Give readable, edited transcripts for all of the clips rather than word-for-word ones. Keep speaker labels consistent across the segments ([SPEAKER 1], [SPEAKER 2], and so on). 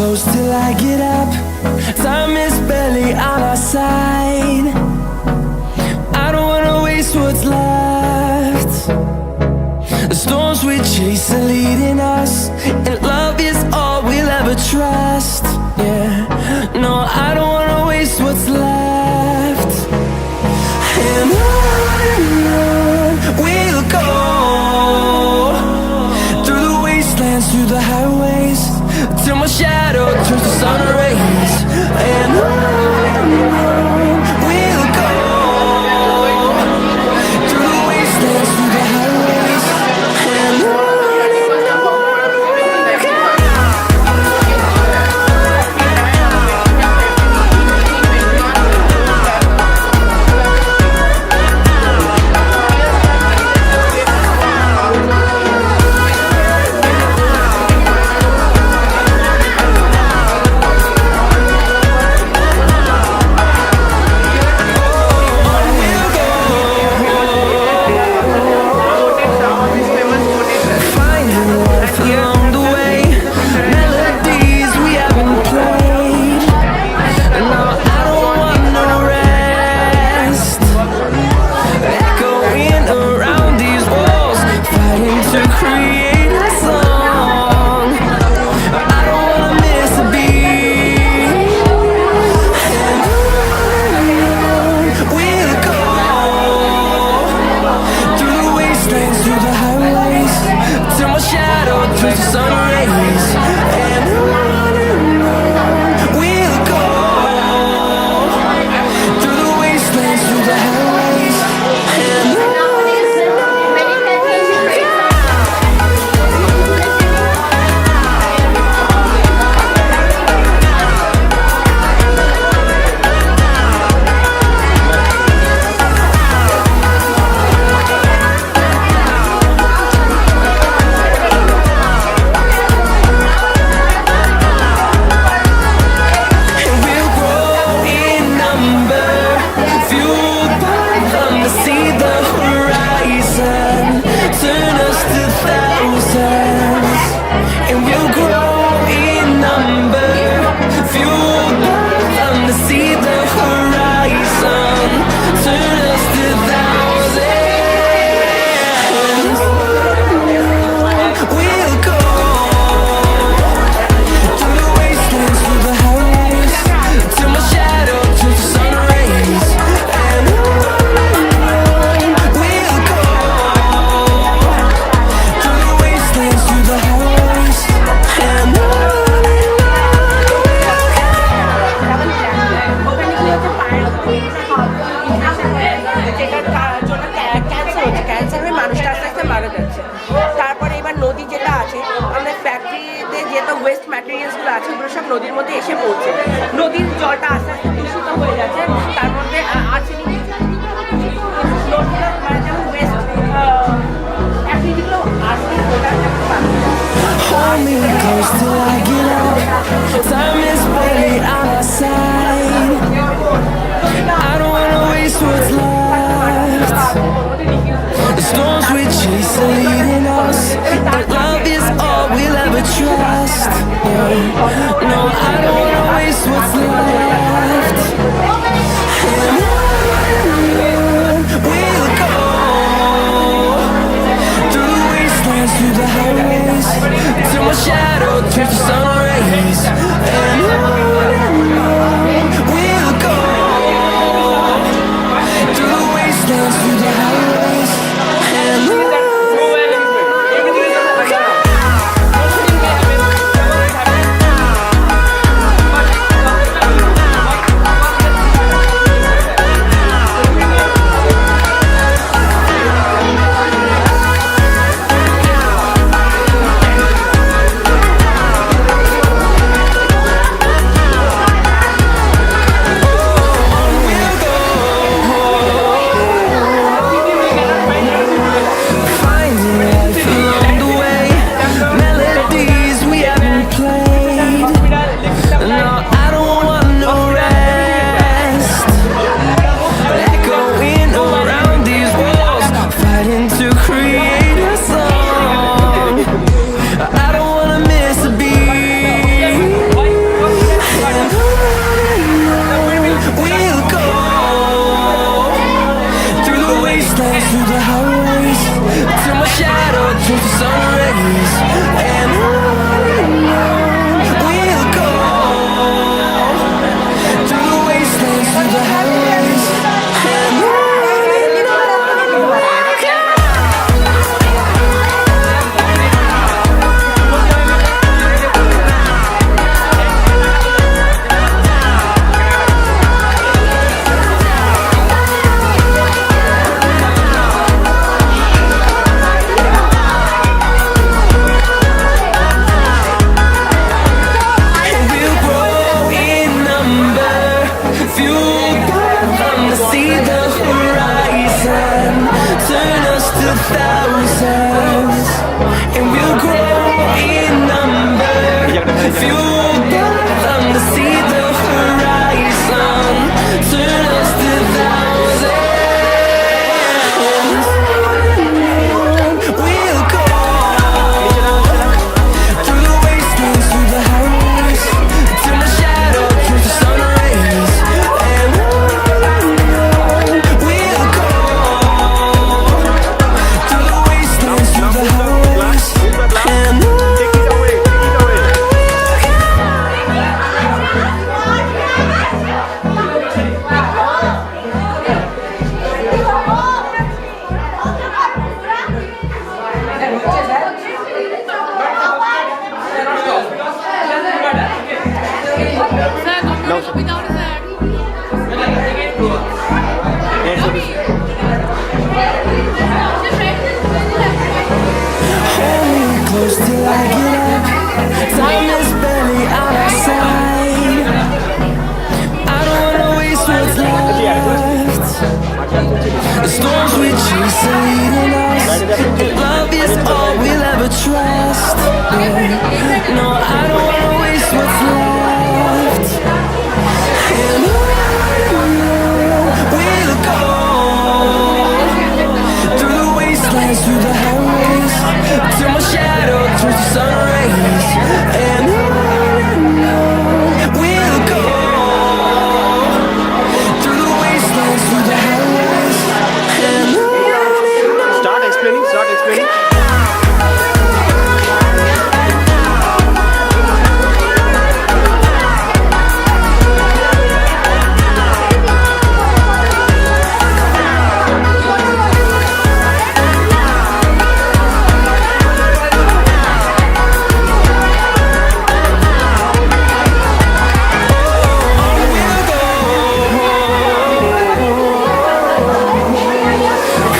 [SPEAKER 1] close till I get up. Time is barely on our side. I don't wanna waste what's left. The storms we chase are leading us, and love is all we'll ever trust. Yeah, no, I don't wanna waste what's left. And on we'll go, through the wastelands, through the highways, till my shadow turns to sun rays. And on we'll go, through the wastelands, through the highways, and on.
[SPEAKER 2] Waste ম্যাটেরিয়ালসগুলো আছে ওগুলো সব নদীর মধ্যে এসে পড়ছে, নদীর জলটা আস্তে আস্তে দূষিত হয়ে যাচ্ছে, তার মধ্যে আর্সেনিক যেমন ওয়েস্ট অ্যাক্টিভিটিগুলো arsenic
[SPEAKER 1] Hold me close till I get up. Time is barely on our side. I don't wanna waste what's left. The storms we chase are leading us, and love is all we'll ever trust. No, I don't wanna waste what's left. And on we'll go, through the wastelands, through the highways, till my shadow turns to sun rays. And on we'll go, through the wastelands, through the highways, and on. fueled by them to see the horizon, turn us to thousands, and we'll grow in number. Fueled by them to see the horizon, turn us to thousands. We'll go through the wastelands, through the highways, till my shadow turns to sun rays. And we'll go through the wastelands, through the highways. And close till I get up. Time is barely on our side. I don't wanna waste what's left. The storms we chase are leading us. Love is all we'll ever trust. Yeah. No, I don't wanna waste what's left. And we'll go through the wastelands, through the highways, till my shadow turns to sun rays. And we'll go through the wastelands, through the highways. And
[SPEAKER 3] Start explaining, start explaining.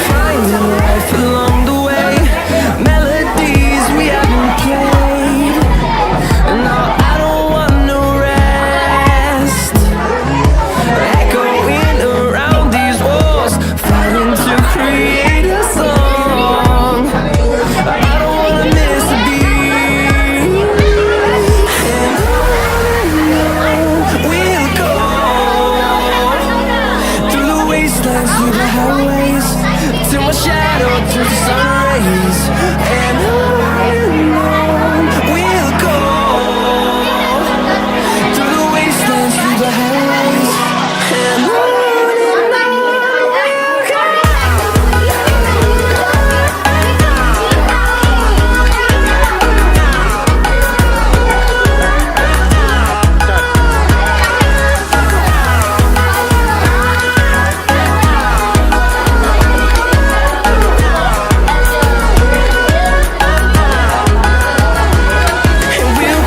[SPEAKER 1] finding life along the way, melodies we haven't played. No, I don't want no rest. Echoing around these walls, fighting to create a song. I don't wanna miss a beat. And we'll go through the wastelands, through the highways, till my shadow turns to sun rays. And we'll go through the wastelands, through the highways. And we'll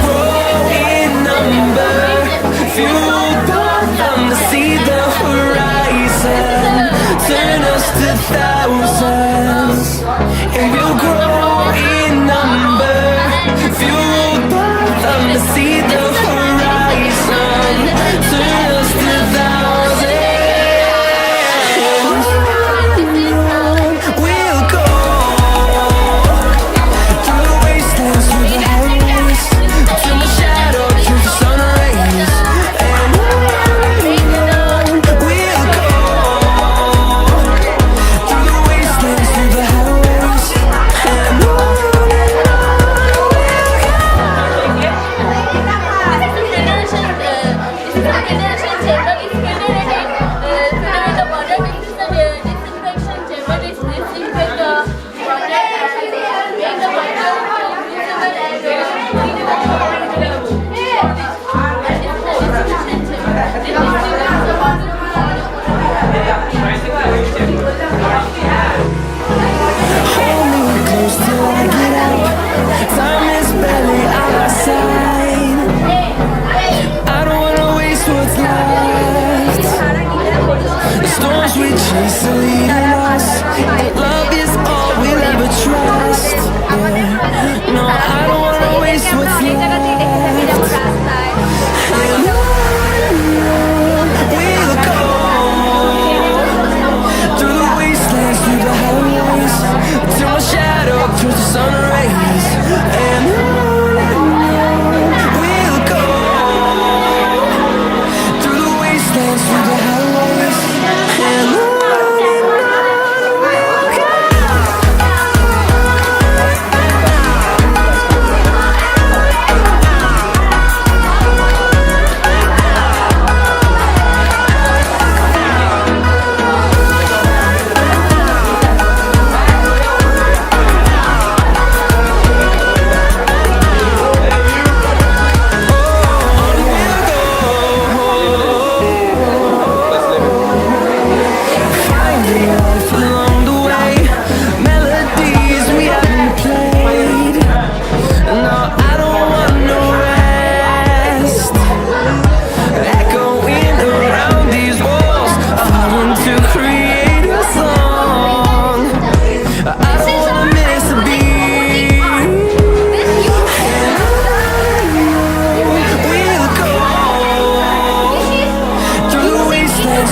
[SPEAKER 1] grow in number, fueled by them to see the horizon, turn us to thousands. And we'll grow in number, fueled by them to see the horizon, turn us to thousands. We'll go through the wastelands, through the highways, till my shadow turns to sun rays. And we'll go through the wastelands, through the highways. And hold me close till I get up. Time is barely on our side. I don't wanna waste what's left. The storms we chase are leading us. Love is all we'll ever trust. Yeah. No, I don't wanna waste what's left. And we'll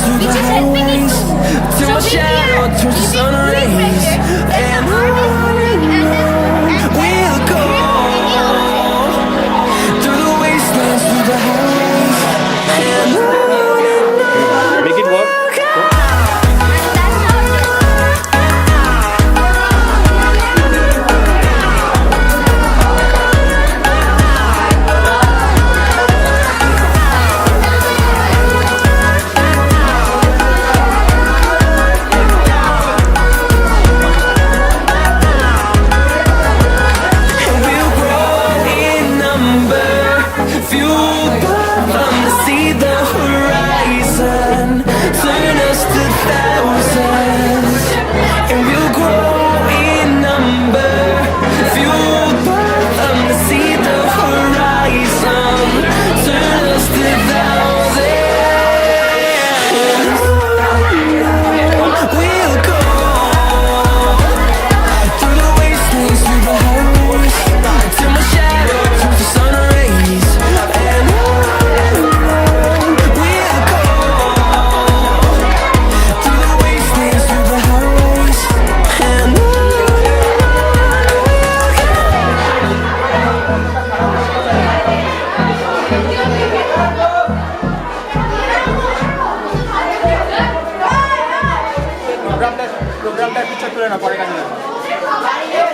[SPEAKER 1] through the highways, till my shadow turns to sun rays. And we'll go through the wastelands, through the highways, and
[SPEAKER 3] Make it work.
[SPEAKER 1] we'll grow in number, fueled by them to see the horizon, turn us to thousands. And we'll grow in number, fueled by them to see the horizon, turn us to thousands. We'll go through the wastelands, through the highways, till my shadow turns to sun rays. And we'll go through the wastelands, through the highways, and
[SPEAKER 3] প্রোগ্রামটা picture তুলে না পরে কাজে লাগবে।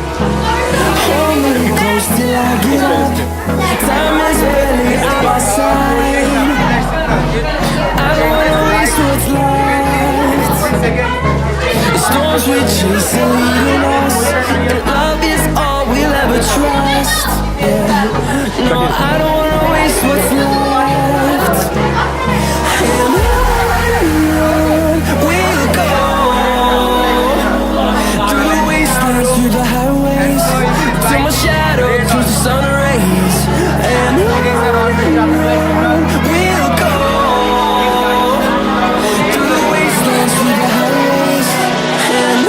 [SPEAKER 1] hold me close till I get up. Time is barely on my side. I don't wanna waste what's left. The storms we chase are leading us, and love is all we'll ever trust. Yeah. No, I don't wanna waste what's left. And we'll go through the wastelands, through the highways, till my shadow turns to sun rays. And we'll go through the wastelands, through the highways, and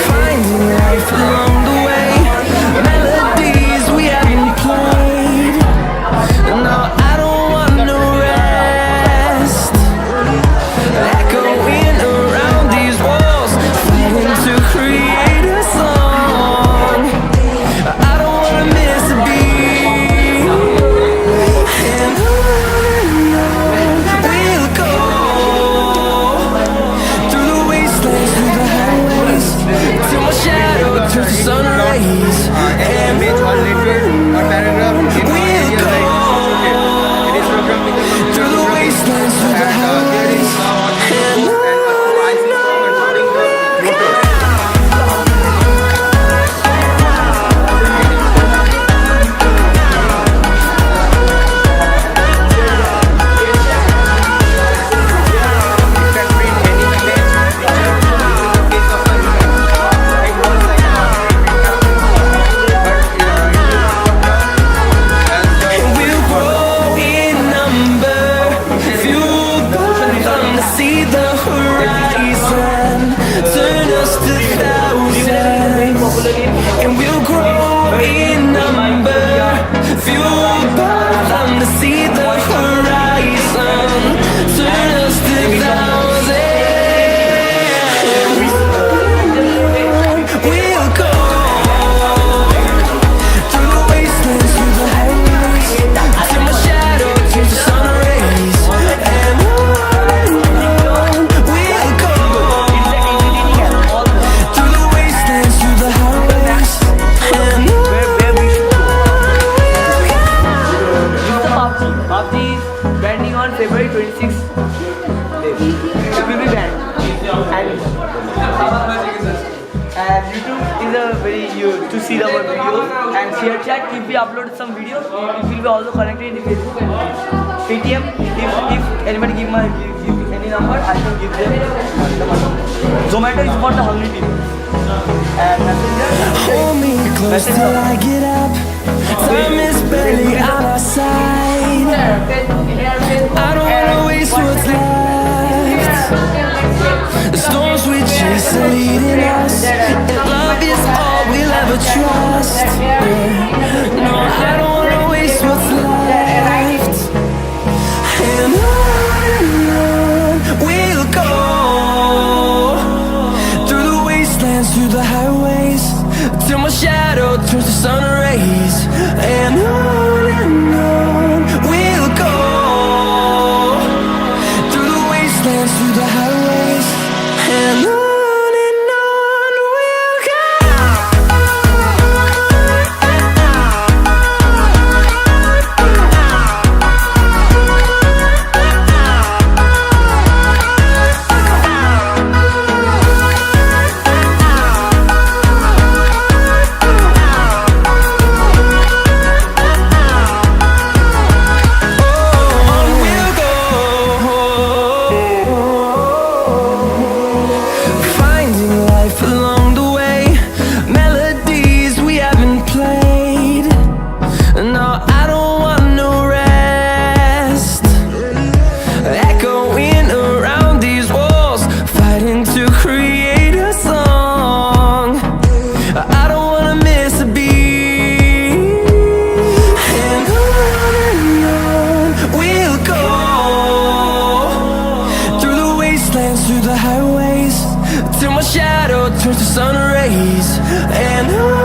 [SPEAKER 1] finding life along the way, melodies we haven't played. No, I don't want no rest, echoing around these walls, fighting to create a song. I don't wanna miss a beat. And we'll go through the wastelands, through the highways, till my shadow turns to sun rays. And we'll go through the wastelands, through the highways, and we'll grow in number, fueled by them to see the horizon, turn us to thousands. And we'll grow in number, fueled by them to see the horizon, turn us to thousands. We'll go through the wastelands, through the highways, till my shadow turns to sun rays. And we'll go through the wastelands, through the highways, and
[SPEAKER 4] And YouTube is a very to see our videos. And share chat, if we upload some videos, it will be also connected in the Facebook and Paytm. If anybody give any number, I can give them the money. Zomato is for the hungry people. And Messenger.
[SPEAKER 1] Hold me close till I get up. Time is barely on our side. I don't wanna waste what's left. The storms we chase are leading us, and love is all we'll ever trust. No, I don't wanna waste what's left. And on we'll go, through the wastelands, through the highways, till my shadow turns to sun rays. And on we'll go, through the wastelands, through the highways, and on we'll go. Finding life along the way, melodies we haven't played. No, I don't want no rest. Echoing around these walls, fighting to create a song. I don't wanna miss a beat. And on we'll go, through the wastelands, through the highways, till my shadow turns to sun rays. And on